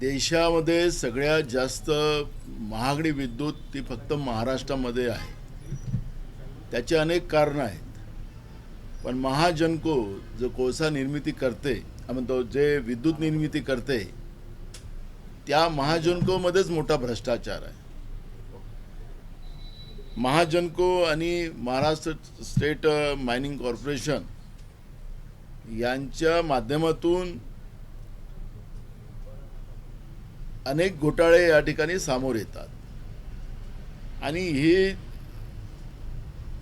देशामध्ये सगळ्यात जास्त महागडी विद्युत ती फक्त महाराष्ट्रामध्ये आहे. त्याची अनेक कारणं आहेत. पण महाजनको जो कोळसा निर्मिती करते, म्हणतो जे विद्युत निर्मिती करते, त्या महाजनकोमध्येच मोठा भ्रष्टाचार आहे. महाजनको आणि महाराष्ट्र स्टेट मायनिंग कॉर्पोरेशन यांच्या माध्यमातून अनेक घोटाळे या ठिकाणी समोर येतात आणि हे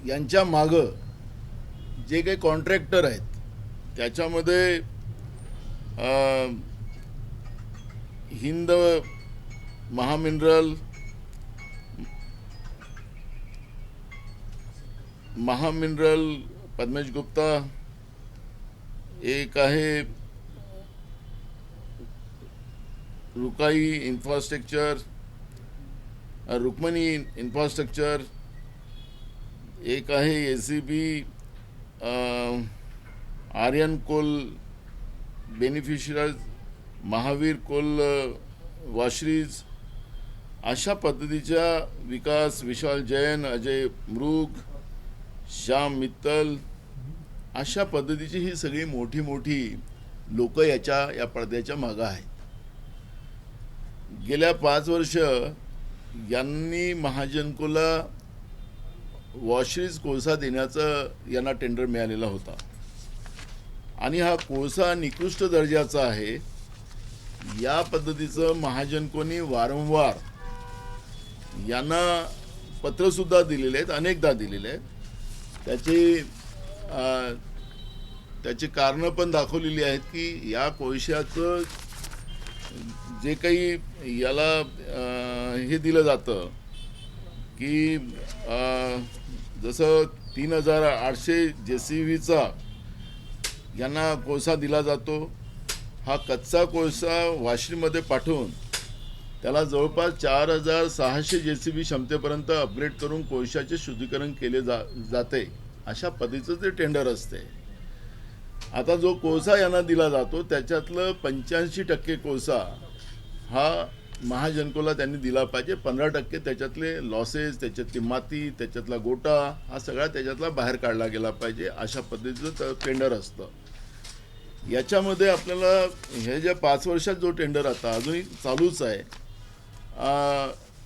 यांच्या मागं जे काही कॉन्ट्रॅक्टर आहेत त्याच्यामध्ये हिंद महामिनरल पद्मेश गुप्ता, एक आहे रुकाई इन्फ्रास्ट्रक्चर, रुक्मणी इन्फ्रास्ट्रक्चर, एक आहे ACB Aryan coal beneficiaries, Mahavir coal washeries, अशा पद्धतीच्या विकास, विशाल जैन, अजय मृग, श्याम मित्तल, अशा पद्धतीची ही सगळी मोठी मोठी लोक या पडद्याच्या मागं आहेत. गेल्या 5 वर्ष यांनी महाजनकोला वॉशरीज कोळसा देण्याचं यांना टेंडर मिळालेला होता आणि हा कोळसा निकृष्ट दर्जाचा आहे. या पद्धतीचं महाजनकोनी वारंवार यांना पत्रसुद्धा दिलेले आहेत, अनेकदा दिलेले आहेत. त्याची कारणं पण दाखवलेली आहेत की या कोळशाचं जे काही याला हे दिलं जातं की जसं 3800 JCBचा यांना कोळसा दिला जातो. हा कच्चा कोळसा वाशीमध्ये पाठवून त्याला जवळपास 4600 JCB क्षमतेपर्यंत अपग्रेड करून कोळशाचे शुद्धीकरण केले जाते. अशा पद्धतीचं ते टेंडर असते. आता जो कोळसा यांना दिला जातो त्याच्यातलं 85% कोळसा हा महाजनकोला त्यांनी दिला पाहिजे. 15% त्याच्यातले लॉसेस, त्याच्यातली माती, त्याच्यातला गोटा, हा सगळा त्याच्यातला बाहेर काढला गेला पाहिजे. अशा पद्धतीचं टेंडर असतं. याच्यामध्ये आपल्याला हे जे 5 वर्षात जो टेंडर आता अजूनही चालूच आहे,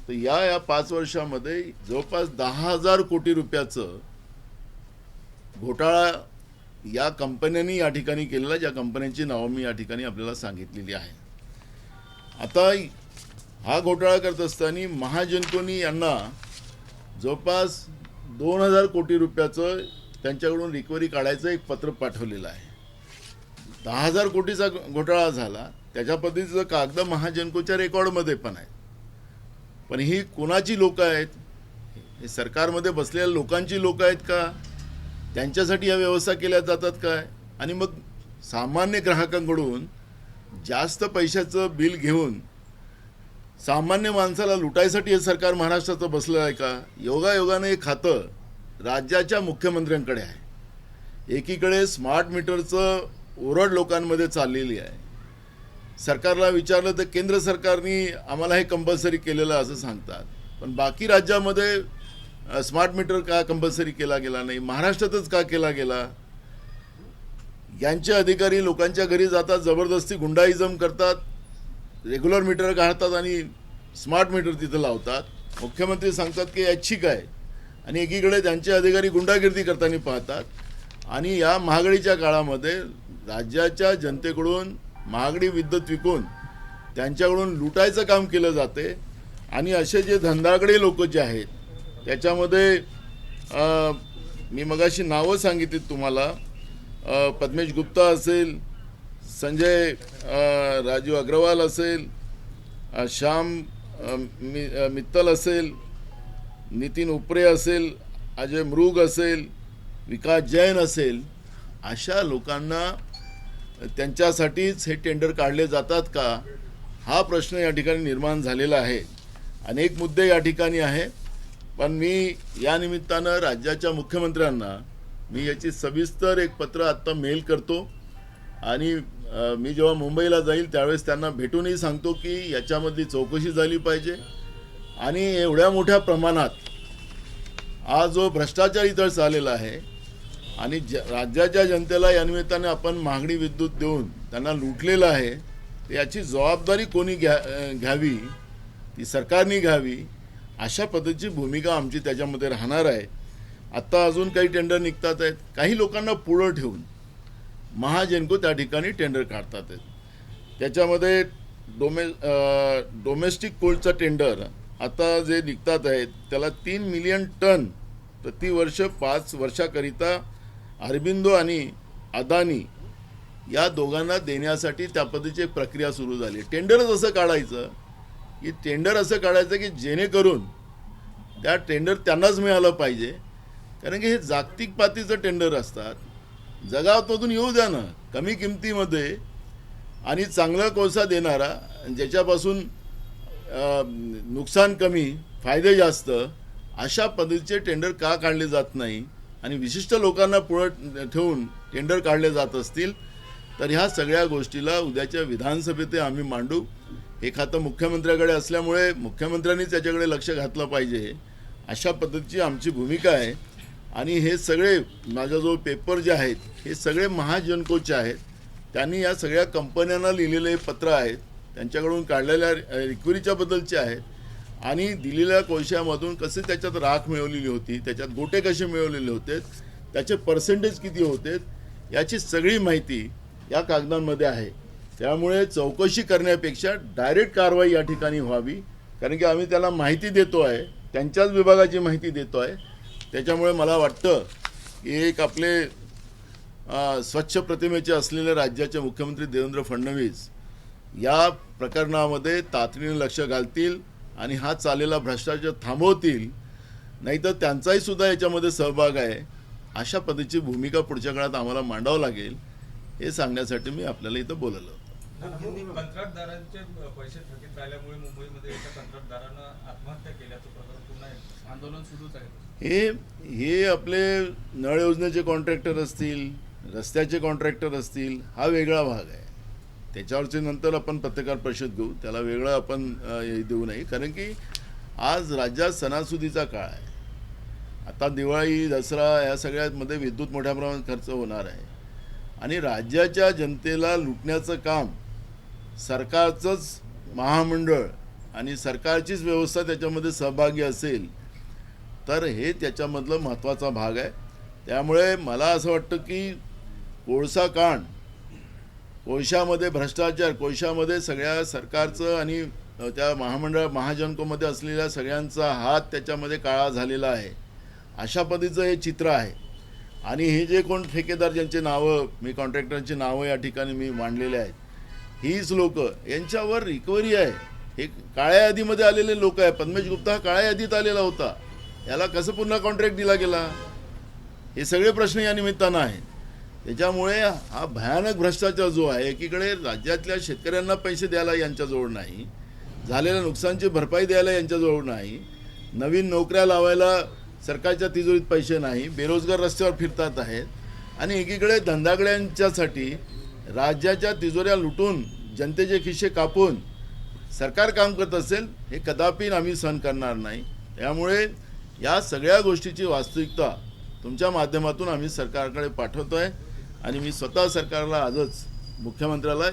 तर या 5 वर्षामध्ये जवळपास 10,000 कोटी रुपयाचं घोटाळा या कंपन्यांनी या ठिकाणी केलेला, ज्या कंपन्यांची नावं मी या ठिकाणी आपल्याला सांगितलेली आहे. आता हा घोटाळा करत असताना महाजनकोनी यांना जवळपास 2,000 कोटी रुपयाचं त्यांच्याकडून रिकव्हरी काढायचं एक पत्र पाठवलेलं आहे. 10,000 कोटीचा घोटाळा झाला, त्याच्या पद्धतीचं कागद महाजनकोच्या रेकॉर्डमध्ये पण आहे. पण ही कोणाची लोक आहेत? हे सरकारमध्ये बसलेल्या लोकांची लोक आहेत का? त्यांच्यासाठी या व्यवस्था केल्या जातात काय? आणि मग सामान्य ग्राहकांकडून जास्त पैशाचं बिल घेऊन सामान्य माणसाला लुटायसाठी हे सरकार महाराष्ट्राचं बसलं आहे का? योगायोगाने हे खातं राज्याच्या मुख्यमंत्र्यांकडे आहे. एकीकडे स्मार्ट मीटरचं ओरड लोकांमध्ये चाललेली आहे. सरकारला विचारलं तर केंद्र सरकारने आम्हाला हे कंपल्सरी केलेलं असं सांगतात. पण बाकी राज्यामध्ये स्मार्ट मीटर का कंपल्सरी केला गेला नाही? महाराष्ट्रातच का केला गेला? यांचे अधिकारी लोकांच्या घरी जातात, जबरदस्ती गुंडाईजम करतात, रेग्युलर मीटर काढतात आणि स्मार्ट मीटर तिथं लावतात. मुख्यमंत्री सांगतात की ऐच्छिक आहे आणि एकीकडे त्यांचे अधिकारी गुंडागिर्दी करताना पाहतात. आणि या महागडीच्या काळामध्ये राज्याच्या जनतेकडून महागडी विद्युत विकून त्यांच्याकडून लुटायचं काम केलं जाते. आणि असे जे धंदाकडे लोक जे आहेत त्याच्यामध्ये मी मगाशी नावं सांगितली तुम्हाला. पद्मेश गुप्ता असेल, संजय राजीव अग्रवाल असेल, श्याम मित्तल असेल, नितीन उपरे असेल, अजय मृग असेल, विकास जैन असेल, अशा लोकांना त्यांच्यासाठीच हे टेंडर काढले जातात का? हा प्रश्न या ठिकाणी निर्माण झालेला आहे. अनेक मुद्दे या ठिकाणी आहे. पण मी या निमित्तानं राज्याच्या मुख्यमंत्र्यांना मी याची सविस्तर एक पत्र आत्ता मेल करतो आणि मी जेव्हा मुंबईला जाईल त्यावेळेस त्यांना भेटूनही सांगतो की याच्यामधली चौकशी झाली पाहिजे आणि एवढ्या मोठ्या प्रमाणात हा जो भ्रष्टाचार इथं चाललेला आहे आणि राज्याच्या जनतेला या निमित्ताने आपण महागडी विद्युत देऊन त्यांना लुटलेलं आहे, तर याची जबाबदारी कोणी घ्यावी, ती सरकारने घ्यावी, अशा पद्धतीची भूमिका आमची त्याच्यामध्ये राहणार आहे. आत्ता अजून काही टेंडर निघतात आहेत, काही लोकांना पुढं ठेवून महाजेनको त्या ठिकाणी टेंडर काढतात आहेत. त्याच्यामध्ये डोमेस्टिक कोलचं टेंडर आता जे निघतात आहेत त्याला 3 मिलियन टन प्रतिवर्ष 5 वर्षाकरिता अरबिंदो आणि अदानी या दोघांना देण्यासाठी त्या पद्धतीची एक प्रक्रिया सुरू झाली. टेंडरच असं काढायचं की की जेणेकरून त्या टेंडर त्यांनाच मिळालं पाहिजे, कारण की हे जागतिक पातळीचं टेंडर असतात. जगामधून येऊ द्या ना, कमी किमतीमध्ये आणि चांगला कोळसा देणारा, ज्याच्यापासून नुकसान कमी फायदे जास्त, अशा पद्धतीचे टेंडर का काढले जात नाही आणि विशिष्ट लोकांना पुढे ठेवून टेंडर काढले जात असतील तर ह्या सगळ्या गोष्टीला उद्याच्या विधानसभेत आम्ही मांडू. हे खातं मुख्यमंत्र्याकडे असल्यामुळे मुख्यमंत्र्यांनीच याच्याकडे लक्ष घातलं पाहिजे, अशा पद्धतीची आमची भूमिका आहे. आणि हे सगळे माझ्याजवळ पेपर जे आहेत हे सगळे महाजनकोचे आहेत. त्यांनी या सगळ्या कंपन्यांना लिहिलेले पत्र आहेत, त्यांच्याकडून काढलेल्या रिक्वेरीच्या बद्दलचे आहेत आणि दिलेल्या कोळशामधून कसे त्याच्यात राख मिळवलेली होती, त्याच्यात गोटे कसे मिळवलेले होते, त्याचे पर्सेंटेज किती होते, याची सगळी माहिती या कागदांमध्ये आहे. त्यामुळे चौकशी करण्यापेक्षा डायरेक्ट कारवाई या ठिकाणी व्हावी, कारण की आम्ही त्याला माहिती देतो आहे, त्यांच्याच विभागाची माहिती देतो आहे. त्याच्यामुळे मला वाटतं की एक आपले स्वच्छ प्रतिमेचे असलेले राज्याचे मुख्यमंत्री देवेंद्र फडणवीस या प्रकरणामध्ये तातडीने लक्ष घालतील आणि हा चाललेला भ्रष्टाचार थांबवतील, नाहीतर त्यांचाही सुद्धा याच्यामध्ये सहभाग आहे. अशा पद्धतीची भूमिका पुढच्या काळात आम्हाला मांडावं लागेल, हे सांगण्यासाठी मी आपल्याला इथं बोलवलं होतं. कंत्राटदारांचे पैसे थकीत झाल्यामुळे मुंबईमध्ये एका कंत्राटदारानं आत्महत्या केल्याचं प्रकरण पुन्हा आंदोलन सुरूच आहे. हे आपले नळ योजनेचे कॉन्ट्रॅक्टर असतील, रस्त्याचे कॉन्ट्रॅक्टर असतील, हा वेगळा भाग आहे. त्याच्यावरचे नंतर आपण पत्रकार परिषद घेऊ, त्याला वेगळं आपण देऊ नये, कारण की आज राज्यात सणासुदीचा काळ आहे. आता दिवाळी, दसरा या सगळ्यामध्ये विद्युत मोठ्या प्रमाणात खर्च होणार आहे आणि राज्याच्या जनतेला लुटण्याचं काम सरकारचंच महामंडळ आणि सरकारचीच व्यवस्था त्याच्यामध्ये सहभागी असेल तर हे त्याच्यामधलं महत्त्वाचा भाग आहे. त्यामुळे मला असं वाटतं की कोळसा कांड, कोळशामध्ये भ्रष्टाचार, कोळशामध्ये सगळ्या सरकारचं आणि त्या महाजनकोमध्ये असलेल्या सगळ्यांचा हात त्याच्यामध्ये काळा झालेला आहे, अशा पद्धतीचं हे चित्र आहे. आणि हे जे कोण ठेकेदार ज्यांचे नावं मी कॉन्ट्रॅक्टरांची नावं या ठिकाणी मी मांडलेले आहेत, हीच लोक, यांच्यावर रिकव्हरी आहे. हे काळ्या यादीमध्ये आलेले लोक आहे. पद्मेश गुप्ता हा काळ्या यादीत आलेला होता, याला कसं पुन्हा कॉन्ट्रॅक्ट दिला गेला, हे सगळे प्रश्न या निमित्तानं आहेत. त्याच्यामुळे हा भयानक भ्रष्टाचार जो आहे, एकीकडे राज्यातल्या शेतकऱ्यांना पैसे द्यायला यांच्याजवळ नाही, झालेल्या नुकसानची भरपाई द्यायला यांच्याजवळ नाही, नवीन नोकऱ्या लावायला सरकारच्या तिजोरीत पैसे नाही, बेरोजगार रस्त्यावर फिरतात आहेत आणि एकीकडे धंदागड्यांच्यासाठी राज्याच्या तिजोऱ्या लुटून जनतेचे खिसे कापून सरकार काम करत असेल, हे कदापि आम्ही सहन करणार नाही. त्यामुळे या सगळ्या गोष्टीची वास्तविकता तुमच्या माध्यमातून आम्ही सरकारकडे पाठवतो आहे आणि मी स्वतः सरकारला आजच मुख्यमंत्र्याला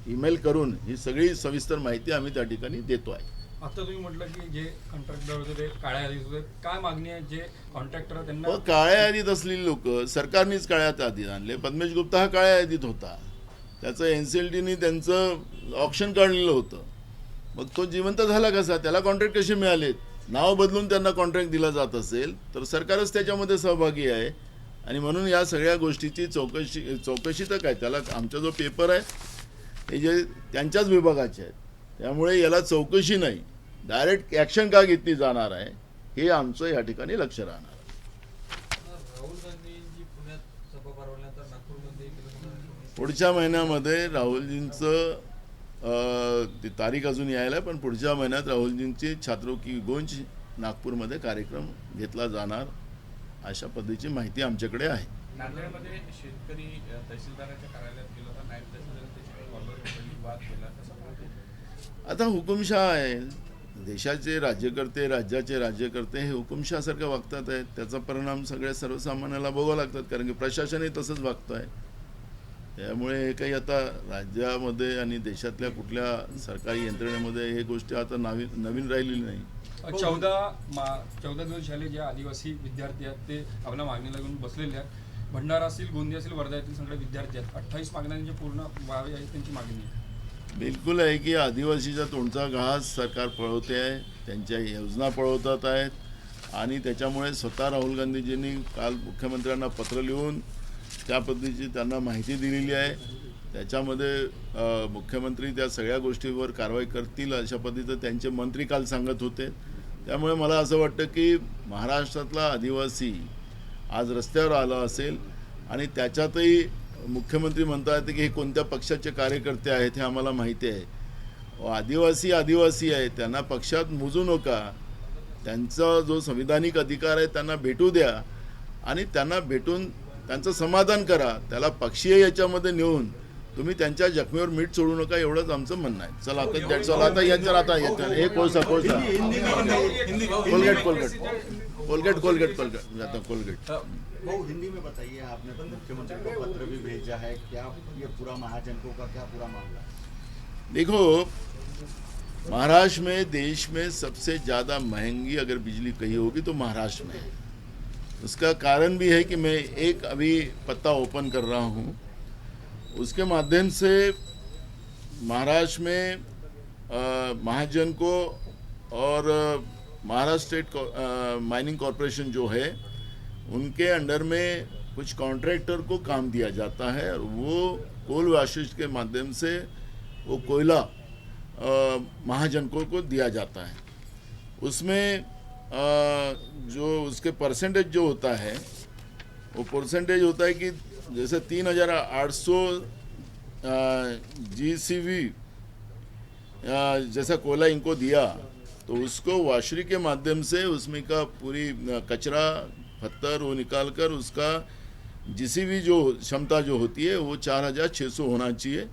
ईमेल करून ही सगळी सविस्तर माहिती आम्ही त्या ठिकाणी देतो आहे. आता तुम्ही म्हटलं की जे कॉन्ट्रॅक्टर होते ते काळ्या यादीत होते, काय मागणी आहे? जे कॉन्ट्रॅक्टर त्यांना काळ्या यादीत असलेली लोक सरकारनेच काळ्या यादीत आणले. पद्मेश गुप्ता हा काळ्या यादीत होता, त्याचं NCLTने त्यांचं ऑप्शन काढलेलं होतं. मग तो जिवंत झाला कसा, त्याला कॉन्ट्रॅक्ट कसे मिळालेत? नाव बदलून त्यांना कॉन्ट्रॅक्ट दिला जात असेल तर सरकारच त्याच्यामध्ये सहभागी आहे आणि म्हणून या सगळ्या गोष्टीची चौकशी तर काय, त्याला आमचा जो पेपर आहे हे जे त्यांच्याच विभागाचे आहेत, त्यामुळे याला चौकशी नाही, डायरेक्ट ॲक्शन का घेतली जाणार आहे हे आमचं या ठिकाणी लक्ष राहणार. राहुल गांधींची पुण्यात सभा भरवण्याचा नागपूरमध्ये पुढच्या महिन्यामध्ये राहुलजींचं ती तारीख अजून यायला आहे, पण पुढच्या महिन्यात राहुलजींची छात्रों की गूंज नागपूरमध्ये कार्यक्रम घेतला जाणार, अशा पद्धतीची माहिती आमच्याकडे आहे. नांदेडमध्ये शेतकरी तहसीलदाराच्या कार्यालयात गेला होता, नायब तहसीलदार वाद केला तसं आता हुकुमशाह आहे, देशाचे राज्यकर्ते, राज्याचे राज्यकर्ते हे हुकुमशाहसारखं वागतात आहेत, त्याचा परिणाम सगळ्या सर्वसामान्याला भोगावं लागतात, कारण की प्रशासनही तसंच वागतं आहे. त्यामुळे हे काही आता राज्यामध्ये आणि देशातल्या कुठल्या सरकारी यंत्रणेमध्ये हे गोष्टी आता नवीन राहिलेली नाही. 14 दिवस झाले जे आदिवासी विद्यार्थी आहेत ते आपल्या मागणीला घेऊन बसलेले आहेत. भंडारा असतील, गोंदिया असतील, वर्धा येथील सगळे विद्यार्थी आहेत. 28 मागण्यांचे पूर्ण व्हावे आहे त्यांची मागणी आहे. बिलकुल आहे की आदिवासीच्या तोंडचा घास सरकार पळवते आहे, त्यांच्या योजना पळवतात आहेत आणि त्याच्यामुळे स्वतः राहुल गांधीजींनी काल मुख्यमंत्र्यांना पत्र लिहून त्या पद्धतीची त्यांना माहिती दिलेली आहे. त्याच्यामध्ये मुख्यमंत्री त्या सगळ्या गोष्टीवर कारवाई करतील अशा पद्धतीचं त्यांचे मंत्री काल सांगत होते. त्यामुळे मला असं वाटतं की महाराष्ट्रातला आदिवासी आज रस्त्यावर आला असेल आणि त्याच्यातही मुख्यमंत्री म्हणतात की हे कोणत्या पक्षाचे कार्यकर्ते आहेत हे आम्हाला माहिती आहे. आदिवासी आहे, त्यांना पक्षात मोजू नका. त्यांचा जो संविधानिक अधिकार आहे त्यांना भेटू द्या आणि त्यांना भेटून त्यांचं समाधान करा. त्याला पक्षीय याच्यामध्ये नेऊन तुम्ही त्यांच्या जखमेवर मीठ सोडू नका, एवढंच आमचं म्हणणं आहे. चला आता यांचं हे कोळसा कोलगेट वो हिंदी में बताइए, आपने तो मुख्यमंत्री को पत्र भी भेजा है, क्या ये पूरा महाजनकों का क्या पूरा मामला है? देखो, महाराष्ट्र में देश में सबसे ज़्यादा महंगी अगर बिजली कहीं होगी तो महाराष्ट्र में है. उसका कारण भी है कि मैं एक अभी पत्ता ओपन कर रहा हूँ, उसके माध्यम से महाराष्ट्र में महाजन को और महाराष्ट्र स्टेट माइनिंग कॉरपोरेशन जो है उनके अंडर में कुछ कॉन्ट्रैक्टर को काम दिया जाता है और वो कोल वाशिश के माध्यम से वो कोयला महाजनकों को दिया जाता है. उसमें जो उसके परसेंटेज जो होता है वो परसेंटेज होता है कि जैसे 3,800 GCV जैसा कोयला इनको दिया तो उसको वाशरी के माध्यम से उसमें का पूरी कचरा पत्थर वो निकाल कर उसका GCV जो क्षमता जो होती है वो 4,600 होना चाहिए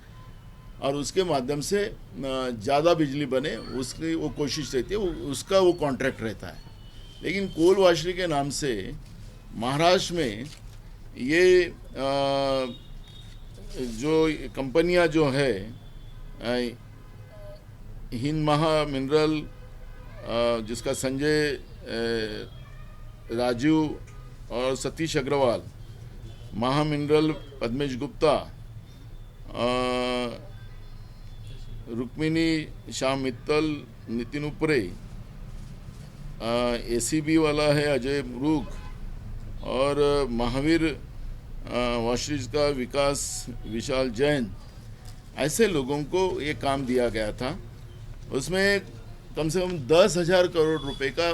और उसके माध्यम से ज़्यादा बिजली बने उसकी वो कोशिश रहती है, उसका वो कॉन्ट्रैक्ट रहता है. लेकिन कोल वाशरी के नाम से महाराष्ट्र में ये जो कंपनियां जो है हिंद महा मिनरल जिसका संजय राजू और सतीश अग्रवाल, महा मिनरल पद्मेश गुप्ता, रुक्मिणी श्याम मित्तल, नितिन उपरे, ACB वाला है अजय मुरुग और महावीर वाशरीज का विकास विशाल जैन, ऐसे लोगों को ये काम दिया गया था. उसमें कम से कम 10,000 करोड़ रुपए का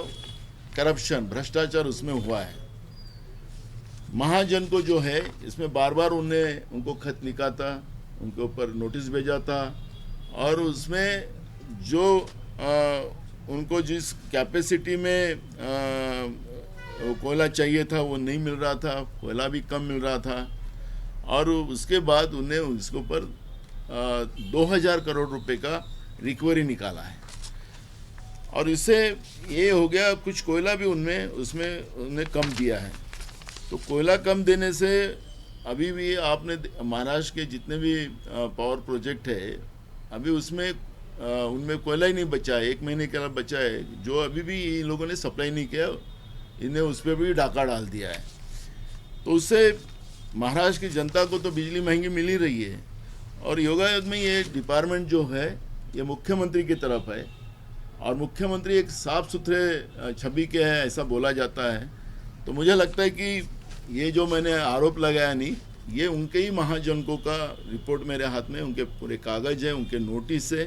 करप्शन भ्रष्टाचार उसमें हुआ है. महाजन को जो है इसमें बार बार उनको खत लिखा था, उनके ऊपर नोटिस भेजा था और उसमें जो उनको जिस कैपेसिटी में कोयला चाहिए था वो नहीं मिल रहा था, कोयला भी कम मिल रहा था और उसके बाद उन्हें उसके ऊपर 2,000 करोड़ रुपए का रिकवरी निकाला है. और इससे ये हो गया कुछ कोयला भी उसमें उन्हें कम दिया है. तो कोयला कम देने से अभी भी आपने महाराष्ट्र के जितने भी पावर प्रोजेक्ट है अभी उसमें उनमें कोयला ही नहीं बचा है. 1 महीने के लिए बचा है जो अभी भी इन लोगों ने सप्लाई नहीं किया, इन्हें उस पर भी डाका डाल दिया है. तो उससे महाराष्ट्र की जनता को तो बिजली महंगी मिल ही रही है. और योगायोग में ये डिपार्टमेंट जो है ये मुख्यमंत्री की तरफ है और मुख्यमंत्री एक साफ सुथरे छवि के हैं ऐसा बोला जाता है. तो मुझे लगता है कि ये जो मैंने आरोप लगाया नहीं, ये उनके ही महाजनकों का रिपोर्ट मेरे हाथ में, उनके पूरे कागज़ हैं, उनके नोटिस है.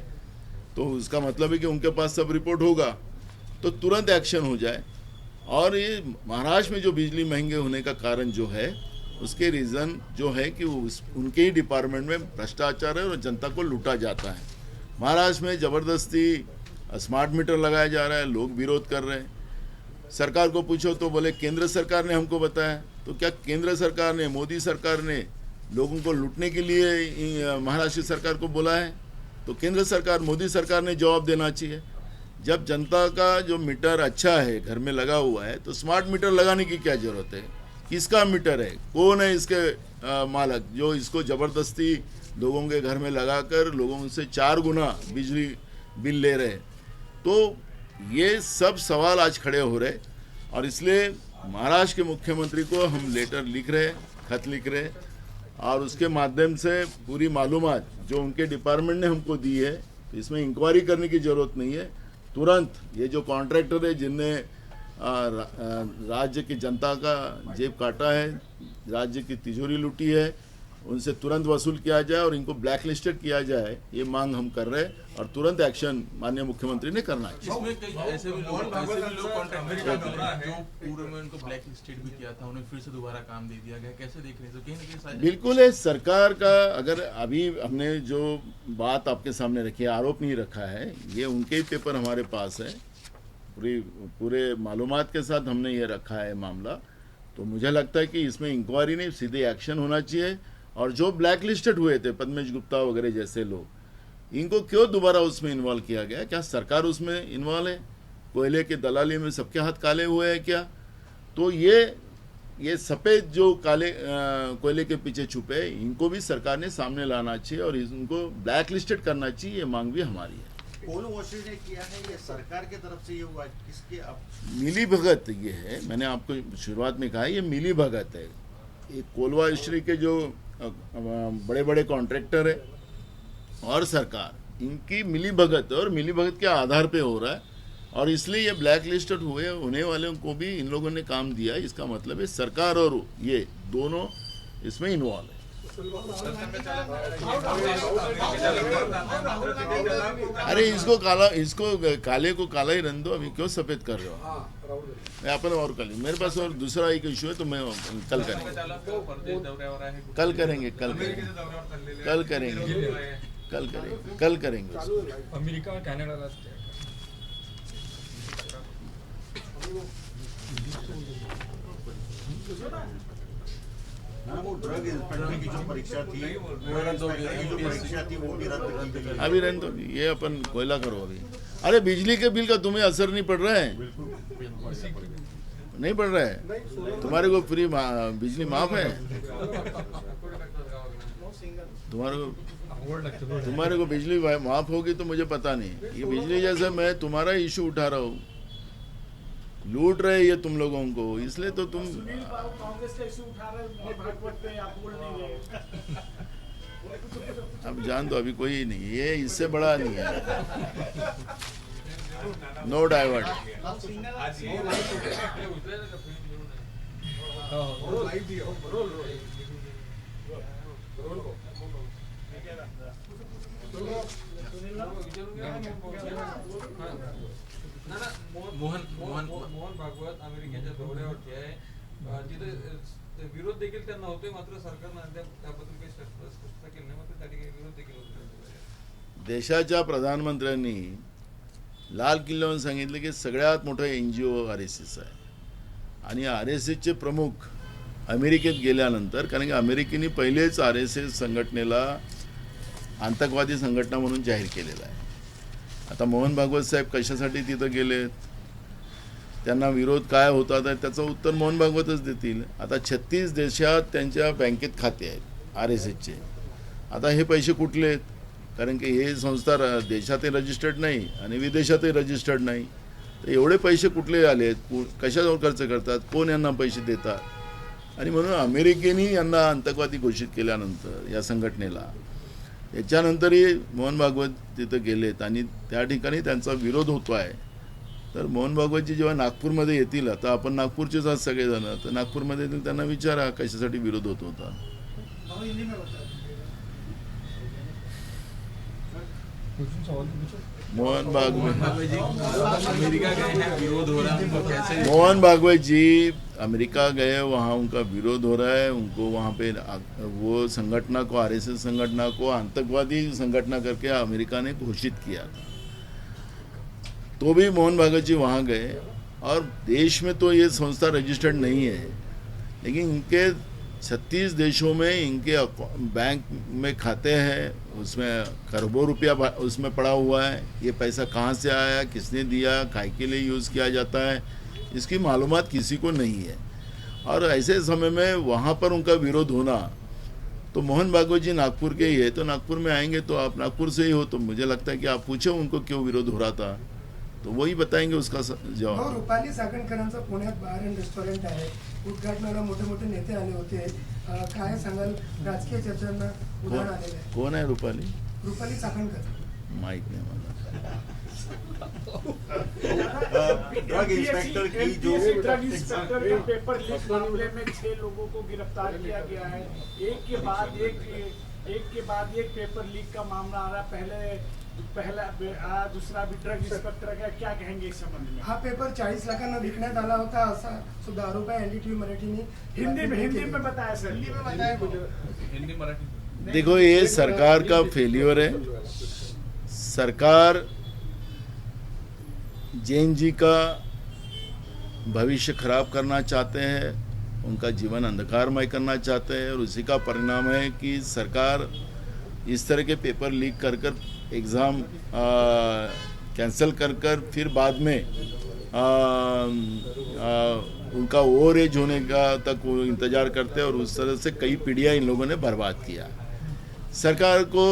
तो उसका मतलब है कि उनके पास सब रिपोर्ट होगा तो तुरंत एक्शन हो जाए. और ये महाराष्ट्र में जो बिजली महंगे होने का कारण जो है उसके रीज़न जो है कि उनके ही डिपार्टमेंट में भ्रष्टाचार है और जनता को लूटा जाता है. महाराष्ट्र में ज़बरदस्ती स्मार्ट मीटर लगाया जा रहा है, लोग विरोध कर रहे हैं. सरकार को पूछो तो बोले केंद्र सरकार ने हमको बताया. तो क्या केंद्र सरकार ने, मोदी सरकार ने लोगों को लूटने के लिए महाराष्ट्र सरकार को बोला है? तो केंद्र सरकार, मोदी सरकार ने जवाब देना चाहिए। जब जनता का जो मीटर अच्छा है, घर में लगा हुआ है, तो स्मार्ट मीटर लगाने की क्या जरूरत है? किसका मीटर है, कौन है इसके मालक जो इसको ज़बरदस्ती लोगों के घर में लगाकर लोगों से 4 गुना बिजली बिल ले रहे? तो ये सब सवाल आज खड़े हो रहे, और इसलिए महाराष्ट्र के मुख्यमंत्री को हम लेटर लिख रहे, खत लिख रहे, और उसके माध्यम से पूरी मालूमात जो उनके डिपार्टमेंट ने हमको दी है, तो इसमें इंक्वायरी करने की ज़रूरत नहीं है। तुरंत ये जो कॉन्ट्रैक्टर है जिनने राज्य की जनता का जेब काटा है, राज्य की तिजोरी लूटी है, उनसे तुरंत वसूल किया जाए और इनको ब्लैक लिस्टेड किया जाए, ये मांग हम कर रहे हैं, और तुरंत एक्शन माननीय मुख्यमंत्री ने करना है। इसमें कई ऐसे भी लोग कॉन्ट्रैक्ट जो पूर्व में उनको ब्लैक लिस्टेड भी किया था, उन्हें फिर से दोबारा काम दे दिया गया, कैसे देख रहे हैं? तो कहीं ना कहीं बिल्कुल है सरकार का, अगर अभी हमने जो बात आपके सामने रखी है, आरोप नहीं रखा है, ये उनके ही पेपर हमारे पास है, पूरे मालूमात के साथ हमने ये रखा है मामला। तो मुझे लगता है कि इसमें इंक्वायरी नहीं, सीधे एक्शन होना चाहिए। और जो ब्लैक लिस्टेड हुए थे, पद्मेश गुप्ता वगैरह जैसे लोग, इनको क्यों दोबारा उसमें इन्वॉल्व किया गया? क्या सरकार उसमें इन्वॉल्व है? कोयले के दलाली में सबके हाथ काले हुए हैं क्या? तो ये सफ़ेद जो काले कोयले के पीछे छुपे, इनको भी सरकार ने सामने लाना चाहिए और इनको ब्लैक लिस्टेड करना चाहिए। ये मांग भी हमारी है। कोल वॉशिंग ने किया है, ये सरकार की तरफ से ये हुआ है, किसके आप? मिली भगत ये है, मैंने आपको शुरुआत में कहा, ये मिली भगत है। ये कोलवा इंडस्ट्री के जो बड़े बड़े कॉन्ट्रैक्टर है और सरकार, इनकी मिली भगत है, और मिली भगत के आधार पे हो रहा है, और इसलिए ये ब्लैक लिस्टेड हुए होने वालों को भी इन लोगों ने काम दिया। इसका मतलब है सरकार और ये दोनों इसमें इन्वॉल्व है। अरे इसको काले को काला ही रहने दो, अभी क्यों सफेद कर रहे हो? मैं अपन और कल, मेरे पास और दूसरा एक इशू है, तो मैं कल करेंगे अमेरिका कॅनडाला वो ड्रग इंस्पेक्टर की जो परीक्षा थी, वो भी रद्द की गई। अभी रहने दो, ये अपन कोयला करो अभी। अरे बिजली के बिल का तुम्हें असर नहीं पड़ रहा है? नहीं पड़ रहा है? तुम्हारे को फ्री बिजली माफ है? तुम्हारे को बिजली माफ होगी तो मुझे पता नहीं। ये बिजली जैसे मैं तुम्हारा इशू उठा रहा हूँ, लूट रहे ये तुम लोगों को, इसलिए तो तुम कांग्रेस का इशू उठा रहे भागवत पे, आप बोल नहीं रहे। अब जान दो, अभी कोई नहीं, ये इससे बड़ा नहीं है। Know divert. मोहन भागवत अमेरिकेच्या दौऱ्यावरती आहे, तिथे विरोध देखील त्यांना होतोय, मात्र सरकारनं अद्याप त्याबद्दल काही स्पष्टता केली नाही, मात्र त्या ठिकाणी विरोध देखील होतोय। देशाच्या प्रधानमंत्र्यांनी लाल किल्ल्यावर सांगितलं की सगळ्यात मोठं NGO RSS आहे, आणि RSSचे प्रमुख अमेरिकेत गेल्यानंतर, कारण की अमेरिकेने पहिलेच RSS संघटनेला आतंकवादी संघटना म्हणून जाहीर केलेला आहे। आता मोहन भागवत साहेब कशासाठी तिथं गेले, त्यांना विरोध काय होता, तर त्याचं उत्तर मोहन भागवतच देतील। आता 36 देशात त्यांच्या बँकेत खाते आहेत RSSचे। आता हे पैसे कुठले आहेत? कारण की हे संस्था देशातही रजिस्टर्ड नाही आणि विदेशातही रजिस्टर्ड नाही, तर एवढे पैसे कुठले आले आहेत, कशावर खर्च करतात, कोण यांना पैसे देतात? आणि म्हणून अमेरिकेने यांना आतंकवादी घोषित केल्यानंतर या संघटनेला, याच्यानंतरही मोहन भागवत तिथं गेलेत आणि त्या ठिकाणी त्यांचा विरोध होतो आहे। तर मोहन भागवतजी जेव्हा नागपूरमध्ये येतील, आता आपण नागपूरचेच आहात सगळेजण, तर नागपूरमध्ये येतील, त्यांना विचारा कशासाठी विरोध होत होता। मोहन भागवत अमेरिका गए हैं, विरोध हो रहा है, उनको कैसे? मोहन भागवत जी अमेरिका गए, वहाँ उनका विरोध हो रहा है, उनको वहाँ पे वो संगठना को, RSS संगठना को आतंकवादी संगठना करके अमेरिका ने घोषित किया था। तो भी मोहन भागवत जी वहाँ गए, और देश में तो ये संस्था रजिस्टर्ड नहीं है, लेकिन इनके 36 देशों में इनके बैंक में खाते हैं, उसमें खरबों रुपया उसमें पड़ा हुआ है। ये पैसा कहाँ से आया, किसने दिया, काय के लिए यूज़ किया जाता है, इसकी मालूमात किसी को नहीं है। और ऐसे समय में वहाँ पर उनका विरोध होना, तो मोहन भागवत जी नागपुर के ही है, तो नागपुर में आएंगे तो आप नागपुर से ही हो, तो मुझे लगता है कि आप पूछो उनको क्यों विरोध हो रहा था, तो वही बताएंगे उसका जवाब। रुपाली चाकणकरांचं पुण्यात बार अँड रेस्टॉरंट आहे, उद्घाटनाला मोठे मोठे नेते आले होते, काय सांगाल, राजकीय चर्चांना उदाहरण आलेलं आहे? कौन है रूपाली? रुपाली चाकणकर माहित नाही मला। ड्रग इंस्पेक्टर की जो ड्रग इंस्पेक्टर का पेपर लीक मामले में 6 लोगों को गिरफ्तार किया गया है। एक के बाद एक पेपर लीक का मामला आ रहा। पहला दूसरा भी ड्रग इंस्पेक्टर का, क्या कहेंगे इस संबंध में? हा पेपर 40 लाखांना विकण्यात आला होता असा सुद्धा आरोप आहे एनडीटीव्ही मराठीने हिंदी में बताया सर, हिंदी में बताया हिंदी मराठी। देखो, ये सरकार का फेल्योर है। सरकार जैन जी का भविष्य खराब करना चाहते हैं, उनका जीवन अंधकारमय करना चाहते हैं, और उसी का परिणाम है कि सरकार इस तरह के पेपर लीक कर कर एग्ज़ाम कैंसिल कर कर फिर बाद में उनका ओवर एज होने का तक वो इंतज़ार करते हैं, और उस तरह से कई पीढ़ियाँ इन लोगों ने बर्बाद किया। सरकार को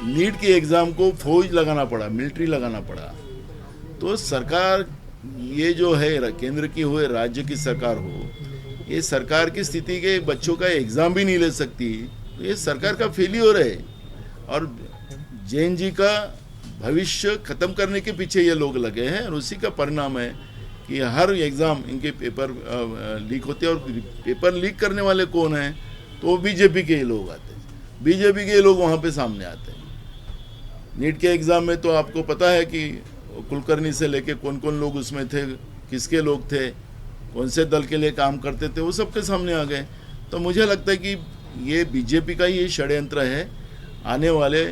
नीट की एग्ज़ाम को फौज लगाना पड़ा, मिलिट्री लगाना पड़ा। तो सरकार ये जो है केंद्र की हो, राज्य की सरकार हो, ये सरकार की स्थिति के बच्चों का एग्ज़ाम भी नहीं ले सकती, तो ये सरकार का फेल्योर है। और जैन जी का भविष्य खत्म करने के पीछे ये लोग लगे हैं, और उसी का परिणाम है कि हर एग्ज़ाम इनके पेपर लीक होते हैं। और पेपर लीक करने वाले कौन हैं? तो बीजेपी के ही लोग आते हैं, बीजेपी के लोग वहाँ पे सामने आते हैं। नीट के एग्ज़ाम में तो आपको पता है कि कुलकर्णी से लेके कौन कौन लोग उसमें थे, किसके लोग थे, कौन से दल के लिए काम करते थे, वो सबके सामने आ गए। तो मुझे लगता है कि ये बीजेपी का ही षड्यंत्र है, आने वाले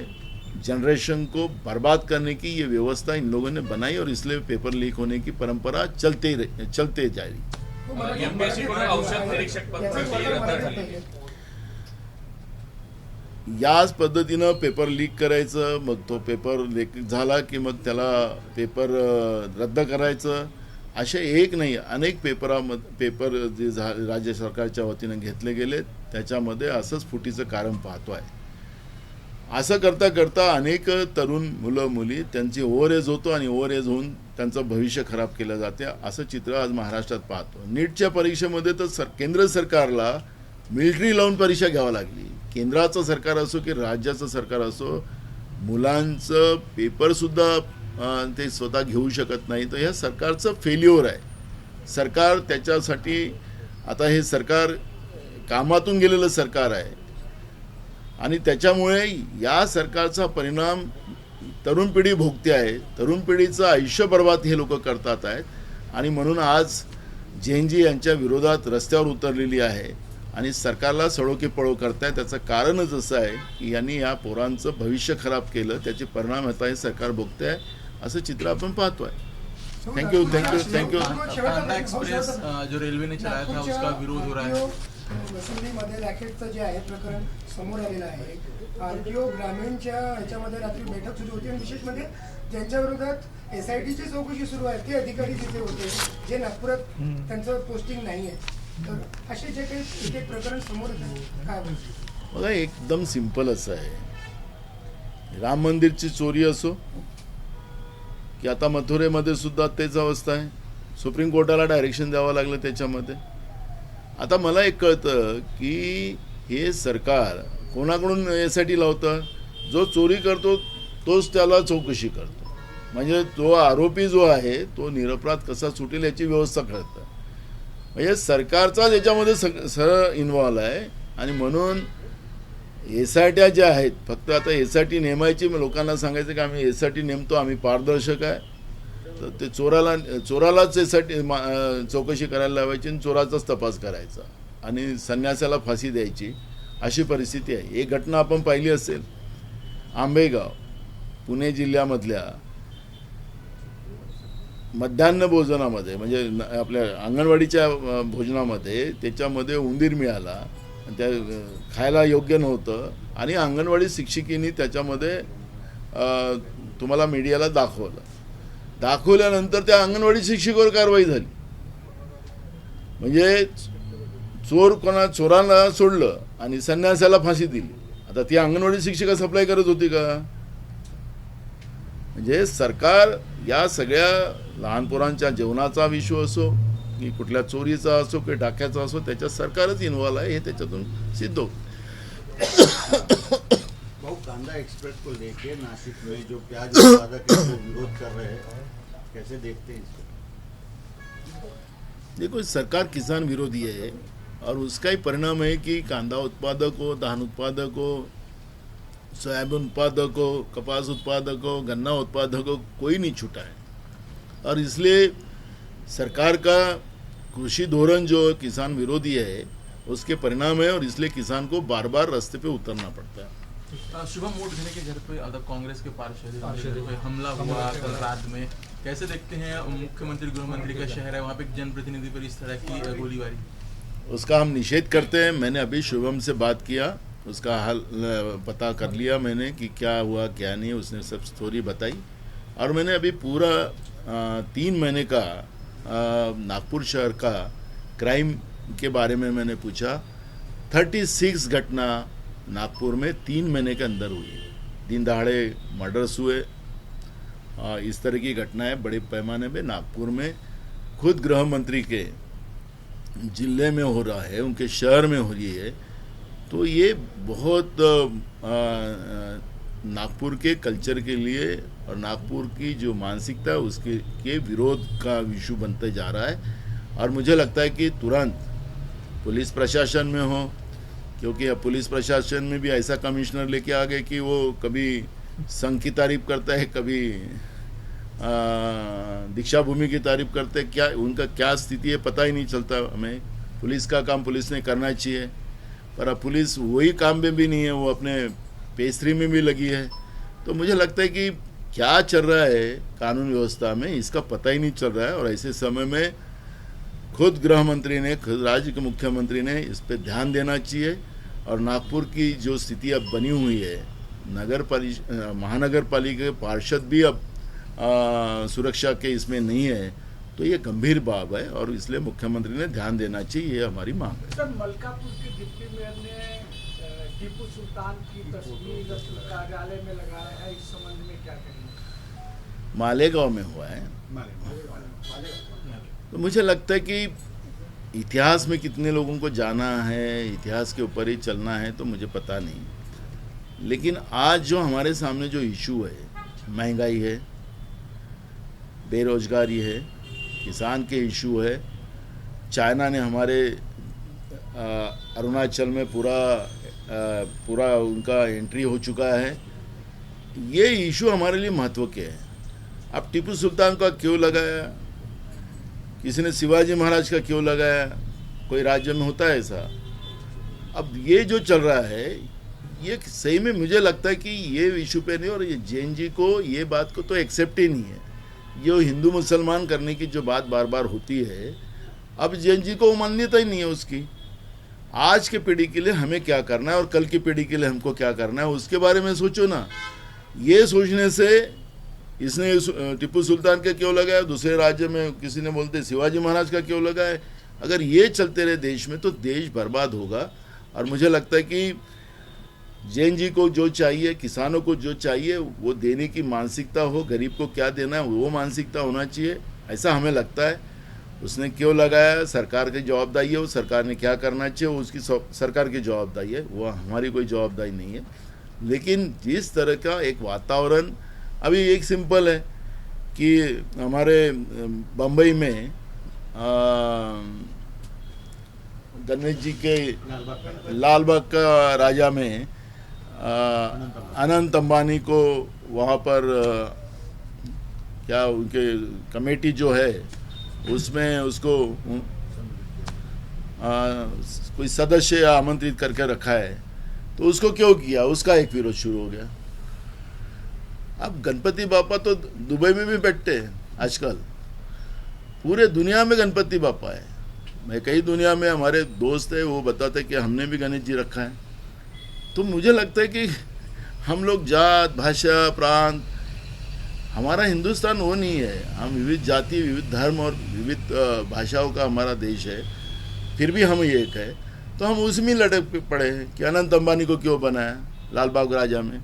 जनरेशन को बर्बाद करने की ये व्यवस्था इन लोगों ने बनाई, और इसलिए पेपर लीक होने की परंपरा चलते जा रही। एमपीएससी कडून औषध निरीक्षक पद रद्द झाली। याच पद्धतीनं पेपर लीक करायचं, मग तो पेपर लीक झाला की मग त्याला पेपर रद्द करायचं, असे एक नाही अनेक पेपर जे राज्य सरकारच्या वतीनं घेतले गेले, त्याच्यामध्ये असंच फुटीचं कारण पाहतो आहे। असं करता करता अनेक तरुण मुलं मुली त्यांची ओव्हरेज होतो, आणि ओव्हरेज होऊन त्यांचं भविष्य खराब केलं जाते, असं चित्र आज महाराष्ट्रात पाहतो। नीटच्या परीक्षेमध्ये तर केंद्र सरकारला मिलिटरी लावून परीक्षा घ्यावी लागली। केंद्राचं सरकार असो की राज्याचं सरकार असो, मुलांचं पेपरसुद्धा ते स्वतः घेऊ शकत नाही, तर ह्या सरकारचं फेल्युअर आहे। सरकार त्याच्यासाठी आता हे सरकार कामातून गेलेलं सरकार आहे, आणि त्याच्यामुळे या सरकारचा परिणाम तरुण पिढी भोगते आहे। तरुण पिढीचं आयुष्य बर्बाद हे लोक करतात आहेत, आणि म्हणून आज जैनजी यांच्या विरोधात रस्त्यावर उतरलेली आहे, आणि सरकारला सळो की पळो करताय। त्याचं कारणच असं आहे की यांनी या पोरांचं भविष्य खराब केलं, त्याचे परिणाम आता हे सरकार भोगते आहे, असं चित्र आपण पाहतोय। थँक्यू। पांडा एक्सप्रेस जो रेलवे ने चलाया था उसका विरोध हो रहा है। वसुलीमध्ये रॅकेटचं जे आहे प्रकरण समोर आलेलं आहे। आरटीओ ग्रामीणच्या ह्याच्यामध्ये रात्री बैठक सुरू होती, आणि विशेष म्हणजे ज्यांच्या विरोधात एसआयटीची चौकशी सुरू आहे ते अधिकारी तिथे होते, जे नागपुरात त्यांचं पोस्टिंग नाही आहे। तर असे जे काही एक प्रकरण समोर येतं, काय बोलतो? बघा, एकदम सिंपल असं आहे। राम मंदिरची चोरी असो की आता मथुरेमध्ये सुद्धा तेच अवस्था आहे, सुप्रीम कोर्टाला डायरेक्शन द्यावं लागलं त्याच्यामध्ये। आता मला एक कळतं की हे सरकार कोणाकडून यासाठी लावतं, जो चोरी करतो तोच त्याला चौकशी करतो, म्हणजे तो आरोपी जो आहे तो निरपराध कसा सुटेल याची व्यवस्था करतं। म्हणजे सरकारचाच याच्यामध्ये सरळ इन्व्हॉल्व आहे, आणि म्हणून एसआयट्या ज्या आहेत, फक्त आता एसआयटी नेमायची, लोकांना सांगायचं की आम्ही एसआयटी नेमतो, आम्ही पारदर्शक आहे, तर ते चोरालाच एसआयटी चौकशी करायला लावायची, आणि चोराचाच तपास करायचा, आणि संन्यासाला फाशी द्यायची, अशी परिस्थिती आहे। एक घटना आपण पाहिली असेल, आंबेगाव पुणे जिल्ह्यामधल्या मध्यान्ह भोजनामध्ये, म्हणजे आपल्या अंगणवाडीच्या भोजनामध्ये त्याच्यामध्ये उंदीर मिळाला, त्या खायला योग्य नव्हतं आणि अंगणवाडी शिक्षिकेनी त्याच्यामध्ये तुम्हाला मीडियाला दाखवल्यानंतर त्या अंगणवाडी शिक्षिकेवर कारवाई झाली. म्हणजे चोरांना सोडलं आणि संन्यासाला फाशी दिली. आता ती अंगणवाडी शिक्षिका सप्लाय करत होती का? म्हणजे सरकार या सगळ्या लहान पोरांच्या जेवणाचा विषय असो की कुठल्या चोरीचा असो की डाक्याचा असो, त्याच्यात सरकारच इन्व्हॉल्व आहे, हे त्याच्यातून सिद्ध होतं. भाऊ, कांदा एक्सप्रेस को लेके नासिक में जो प्याज उत्पादक है वो विरोध कर रहे हैं, कैसे देखते हैं इसको? देखो, सरकार किसान विरोधी है और उसका ही परिणाम है कि कांदा उत्पादक हो, धान उत्पादक हो, सोयाबीन उत्पादक हो, कपास उत्पादक हो, गन्ना उत्पादक हो, कोई नहीं छूटा है. और इसलिए सरकार का कृषि धोरण जो किसान विरोधी है उसके परिणाम है और इसलिए किसान को बार बार रास्ते पे उतरना पड़ता है. शुभम मोटघरे के घर पे कांग्रेस के पार्षद पे हमला हुआ कल रात में, कैसे देखते हैं? मुख्यमंत्री गृहमंत्री का शहर है, वहाँ पे एक जनप्रतिनिधि पर इस तरह की गोलीबारी, उसका हम निषेध करते हैं. मैंने अभी शुभम से बात किया, उसका हाल पता कर लिया मैंने कि क्या हुआ क्या नहीं. उसने सब स्टोरी बताई और मैंने अभी पूरा 3 महीने का नागपुर शहर का क्राइम के बारे में मैंने पूछा. 36 घटना नागपुर में 3 महीने के अंदर हुई. दिन दहाड़े मर्डर्स हुए, इस तरह की घटनाएं बड़े पैमाने पे नागपुर में खुद गृह मंत्री के जिले में हो रहा है, उनके शहर में हो रही है. तो ये बहुत नागपुर के कल्चर के लिए और नागपुर की जो मानसिकता है उसके के विरोध का इशू बनते जा रहा है. और मुझे लगता है कि तुरंत पुलिस प्रशासन में हो, क्योंकि अब पुलिस प्रशासन में भी ऐसा कमिश्नर लेके आ गए कि वो कभी संघ की तारीफ करता है, कभी दीक्षा भूमि की तारीफ करते हैं. क्या उनका क्या स्थिति है पता ही नहीं चलता हमें. पुलिस का काम पुलिस ने करना चाहिए, पर अब पुलिस वही काम में भी नहीं है, वो अपने पेस्ट्री में भी लगी है. तो मुझे लगता है कि क्या चल रहा है कानून व्यवस्था में इसका पता ही नहीं चल रहा है. और ऐसे समय में खुद गृह मंत्री ने, खुद राज्य के मुख्यमंत्री ने इस पर ध्यान देना चाहिए. और नागपुर की जो स्थिति अब बनी हुई है, महानगर पालिका के पार्षद भी अब सुरक्षा के इसमें नहीं है, तो ये गंभीर बात है और इसलिए मुख्यमंत्री ने ध्यान देना चाहिए, ये हमारी मांग है. सर, मलकापुर के डिप्टी मेयर ने टीपू सुल्तान की तस्वीर कार्यालय में लगाया है, इस संबंध में क्या कहेंगे? मालेगांव में हुआ है. तो मुझे लगता है कि इतिहास में कितने लोगों को जाना है, इतिहास के ऊपर ही चलना है, तो मुझे पता नहीं. लेकिन आज जो हमारे सामने जो इशू है, महंगाई है, बेरोजगारी है, किसान के इशू है, चाइना ने हमारे अरुणाचल में पूरा उनका एंट्री हो चुका है. ये इशू हमारे लिए महत्व के हैं. अब टीपू सुल्तान का क्यों लगाया, किसी ने शिवाजी महाराज का क्यों लगाया, कोई राज्य में होता है ऐसा? अब ये जो चल रहा है ये सही में मुझे लगता है कि ये इशू पे नहीं, और ये जैन जी को ये बात को तो एक्सेप्ट ही नहीं है. ये हिंदू मुसलमान करने की जो बात बार बार होती है, अब जैन जी को मान्यता ही नहीं है उसकी. आज के पीढ़ी के लिए हमें क्या करना है और कल की पीढ़ी के लिए हमको क्या करना है, उसके बारे में सोचो ना. ये सोचने से इसने टीपू सुल्तान का क्यों लगाया, दूसरे राज्य में किसी ने बोलते शिवाजी महाराज का क्यों लगाया. अगर ये चलते रहे देश में तो देश बर्बाद होगा. और मुझे लगता है कि जैन जी को जो चाहिए, किसानों को जो चाहिए वो देने की मानसिकता हो, गरीब को क्या देना है वो मानसिकता होना चाहिए, ऐसा हमें लगता है. उसने क्यों लगाया, सरकार की जवाबदारी है, वो सरकार ने क्या करना चाहिए वो उसकी सरकार की जवाबदारी है, वो हमारी कोई जवाबदारी नहीं है. लेकिन जिस तरह का एक वातावरण अभी एक सिंपल है कि हमारे बम्बई में गणेश जी के लालबाग का राजा में अनंत अंबानी को वहाँ पर क्या उनके कमेटी जो है उसमें उसको कोई सदस्य आमंत्रित करके रखा है, तो उसको क्यों किया, उसका एक विरोध शुरू हो गया. अब गणपति बापा तो दुबई में भी बैठते हैं आजकल, पूरे दुनिया में गणपति बापा है. मैं कई दुनिया में हमारे दोस्त है वो बताते हैं कि हमने भी गणेश जी रखा है। तो मुझे लगता है कि हम लोग जात भाषा प्रांत, हमारा हिंदुस्तान वो नहीं है। हम विविध जाति विविध धर्म और विविध भाषाओं का हमारा देश है, फिर भी हम एक है। तो हम उसमें लटक पड़े हैं कि अनंत अंबानी को क्यों बनाया लाल बाग राजा में।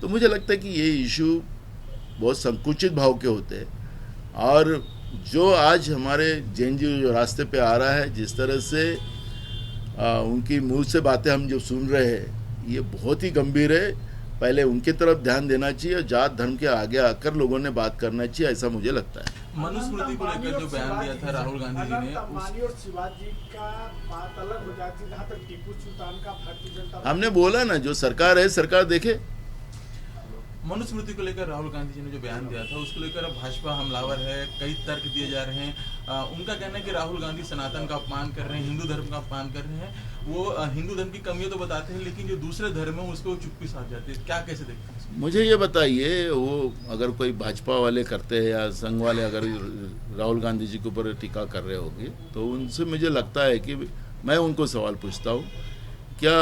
तो मुझे लगता है कि ये इशू बहुत संकुचित भाव के होते हैं, और जो आज हमारे जैन जी जो रास्ते पे आ रहा है, जिस तरह से उनकी मुंह से बातें हम जो सुन रहे हैं, ये बहुत ही गंभीर है। पहले उनकी तरफ ध्यान देना चाहिए और जात धर्म के आगे आकर लोगों ने बात करना चाहिए, ऐसा मुझे लगता है। मनुस्मृति को लेकर जो बयान दिया था राहुल गांधी जी ने, अंबानी और शिवाजी का बात अलग हो जाती है, जहाँ तक टीपू सुल्तान का भारतीय जनता हमने बोला ना, जो सरकार है सरकार देखे। मनुस्मृति को लेकर राहुल गांधी जी ने जो बयान दिया था उसको लेकर अब भाजपा हमलावर है, कई तर्क दिए जा रहे हैं। उनका कहना है कि राहुल गांधी सनातन का अपमान कर रहे हैं, हिंदू धर्म का अपमान कर रहे हैं। वो हिंदू धर्म की कमियों तो बताते हैं, लेकिन जो दूसरे धर्म है उसको चुप्पी साध जाते हैं। क्या कैसे देखते हैं? मुझे ये बताइए, वो अगर कोई भाजपा वाले करते हैं या संघ वाले अगर राहुल गांधी जी के ऊपर टीका कर रहे होंगे, तो उनसे मुझे लगता है कि मैं उनको सवाल पूछता हूँ, क्या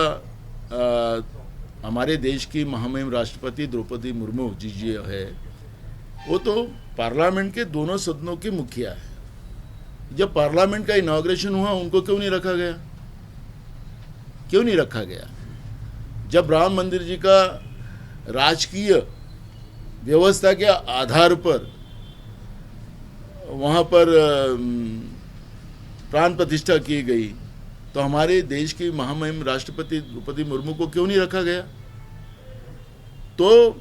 हमारे देश की महामहिम राष्ट्रपति द्रौपदी मुर्मू जी जो है, वो तो पार्लियामेंट के दोनों सदनों की मुखिया है। जब पार्लियामेंट का इनॉग्रेशन हुआ, उनको क्यों नहीं रखा गया? क्यों नहीं रखा गया? जब राम मंदिर जी का राजकीय व्यवस्था के आधार पर वहाँ पर प्राण प्रतिष्ठा की गई, तो हमारे देश की महामहिम राष्ट्रपति द्रौपदी मुर्मू को क्यों नहीं रखा गया? तो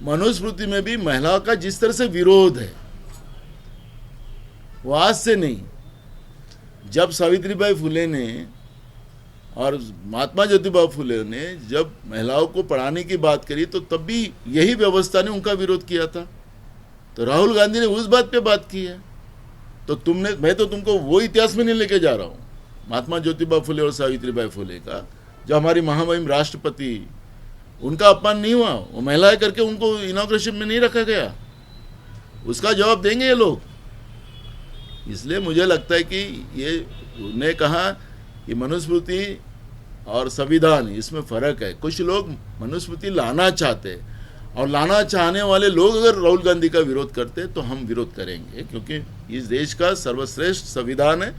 मनुस्मृति में भी महिला का जिस तरह से विरोध है, वो आज से नहीं, जब सावित्रीबाई फुले ने और महात्मा ज्योतिबा फुले ने जब महिलाओं को पढ़ाने की बात करी, तो तब भी यही व्यवस्था ने उनका विरोध किया था। तो राहुल गांधी ने उस बात पे बात की है। तो मैं तो तुमको वो इतिहास में नहीं लेके जा रहा हूँ, महात्मा ज्योतिबा फुले और सावित्रीबाई फुले का, जो हमारी महामहिम राष्ट्रपति, उनका अपमान नहीं हुआ, वो महिलाएं करके उनको इनॉग्रेशन में नहीं रखा गया। उसका जवाब देंगे ये लोग। इसलिए मुझे लगता है कि ये उन्हें कहा कि मनुस्मृति और संविधान, इसमें फ़र्क है। कुछ लोग मनुस्मृति लाना चाहते हैं, और लाना चाहने वाले लोग अगर राहुल गांधी का विरोध करते तो हम विरोध करेंगे, क्योंकि इस देश का सर्वश्रेष्ठ संविधान है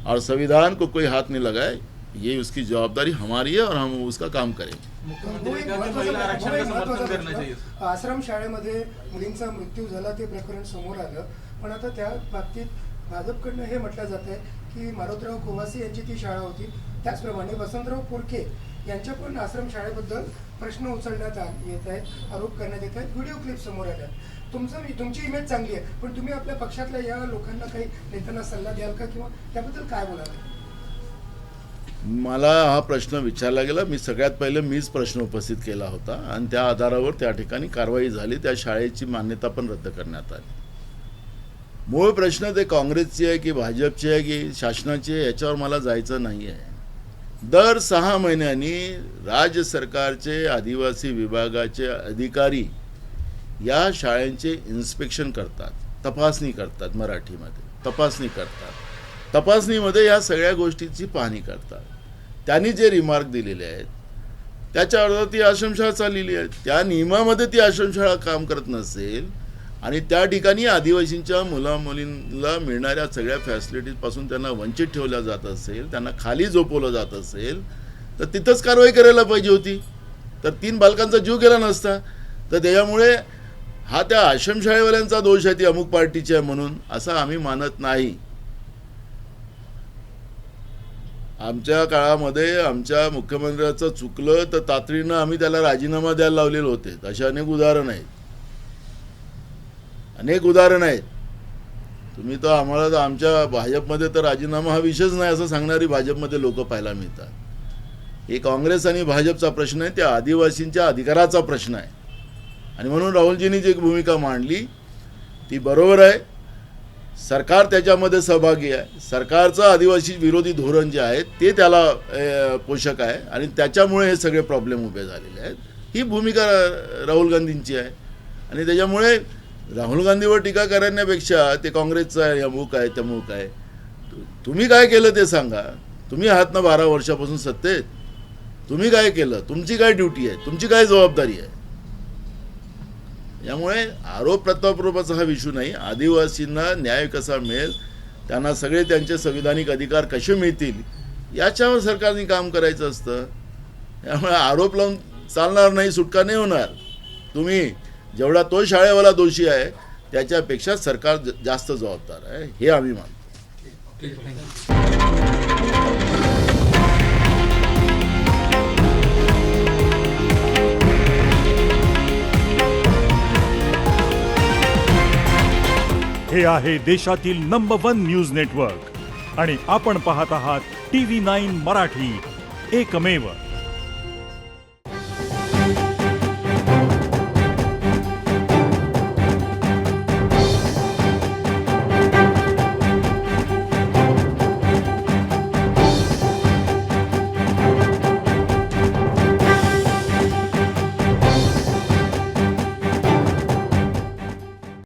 और संविधान को कोई हाथ नहीं लगाए, ये उसकी जवाबदारी हमारी है और हम उसका काम करेंगे। मुख्यमंत्री का महिला आरक्षण का समर्थन करना चाहिए। आश्रम शाळेमध्ये मुलींचा मृत्यू झाला ते प्रकरण समोर आलं, पण आता त्या बाबतीत भाजपकडनं हे म्हटलं जात आहे की मारोतराव कोवासी यांची ती शाळा होती, त्याचप्रमाणे वसंतराव पुरके यांच्या पण आश्रम शाळेबद्दल प्रश्न उचलण्यात येत आहेत, आरोप करण्यात येत आहेत, व्हिडिओ क्लिप समोर आल्या। तुमची इमेज चांगली आहे, पण तुम्ही आपल्या पक्षातल्या या लोकांना काही नेत्यांना सल्ला द्याल का, किंवा त्याबद्दल काय बोलाल? मला हा प्रश्न विचारला गेला, मी सगळ्यात पहिले मीच प्रश्न उपस्थित केला होता आणि त्या आधारावर त्या ठिकाणी कारवाई झाली, त्या शाळेची मान्यता पण रद्द करण्यात आली। मूळ प्रश्न ते काँग्रेसची आहे की भाजपची आहे की शासनाची आहे, याच्यावर मला जायचं नाही आहे। दर 6 महिन्यांनी राज्य सरकारचे आदिवासी विभागाचे अधिकारी या शाळेंचे इन्स्पेक्शन करतात, तपासणी करतात, मराठीमध्ये तपासणी करतात। तपासणीमध्ये या सगळ्या गोष्टीची पाहणी करतात। त्यांनी जे रिमार्क दिलेले आहेत त्याच्या आधारावर ती आश्रमशाळा चाललेली आहे। त्या नियमामध्ये ती आश्रमशाळा काम करत नसेल आणि त्या ठिकाणी आदिवासींच्या मुलामुलींना मिळणाऱ्या सगळ्या फॅसिलिटीजपासून त्यांना वंचित ठेवल्या जात असेल, त्यांना खाली झोपवलं जात असेल, तर तिथंच कारवाई करायला पाहिजे होती, तर 3 बालकांचा जीव गेला नसता। तर त्याच्यामुळे हा त्या आश्रमशाळेवाल्यांचा दोष आहे, ती अमुक पार्टीची आहे म्हणून, असं आम्ही मानत नाही। आमच्या काळामध्ये आमच्या मुख्यमंत्र्याचं चुकलं तर तातडीनं आम्ही त्याला राजीनामा द्यायला लावलेले होते। अशा अनेक उदाहरण आहेत, अनेक उदाहरण आहेत। तुम्ही तर आम्हाला आमच्या भाजपमध्ये तर राजीनामा हा विषयच नाही असं सांगणारी भाजपमध्ये लोक पाहायला मिळतात। हे काँग्रेस आणि भाजपचा प्रश्न आहे, त्या आदिवासींच्या अधिकाराचा प्रश्न आहे, आणि म्हणून राहुलजींनी जी भूमिका मांडली ती बरोबर आहे। सरकार त्याच्यामध्ये सहभागी आहे, सरकारचं आदिवासी विरोधी धोरण जे आहे ते त्याला पोषक आहे, आणि त्याच्यामुळे हे सगळे प्रॉब्लेम उभे झालेले आहेत। ही भूमिका राहुल गांधींची आहे, आणि त्याच्यामुळे राहुल गांधीवर टीका करण्यापेक्षा ते काँग्रेसचा आहे, अमुक आहे, तमुक आहे, तुम्ही काय केलं ते सांगा. तुम्ही आहात ना 12 वर्षापासून सत्तेत. तुम्ही काय केलं, तुमची काय ड्युटी आहे, तुमची काय जबाबदारी आहे. यामुळे आरोप प्रत्यारोपाचा हा विषय नाही. आदिवासींना न्याय कसा मिळेल, त्यांना सगळे त्यांचे संविधानिक अधिकार कसे मिळतील याच्यावर सरकारने काम करायचं असतं. त्यामुळे आरोप लावून चालणार नाही, सुटका नाही होणार. तुम्ही जेवढा तो शाळेवाला दोषी आहे त्याच्यापेक्षा सरकार जास्त जबाबदार आहे, हे आम्ही मानतो. हे आहे देशातील नंबर 1 न्यूज नेटवर्क आणि आपण पाहत आहात TV9 मराठी, एकमेव.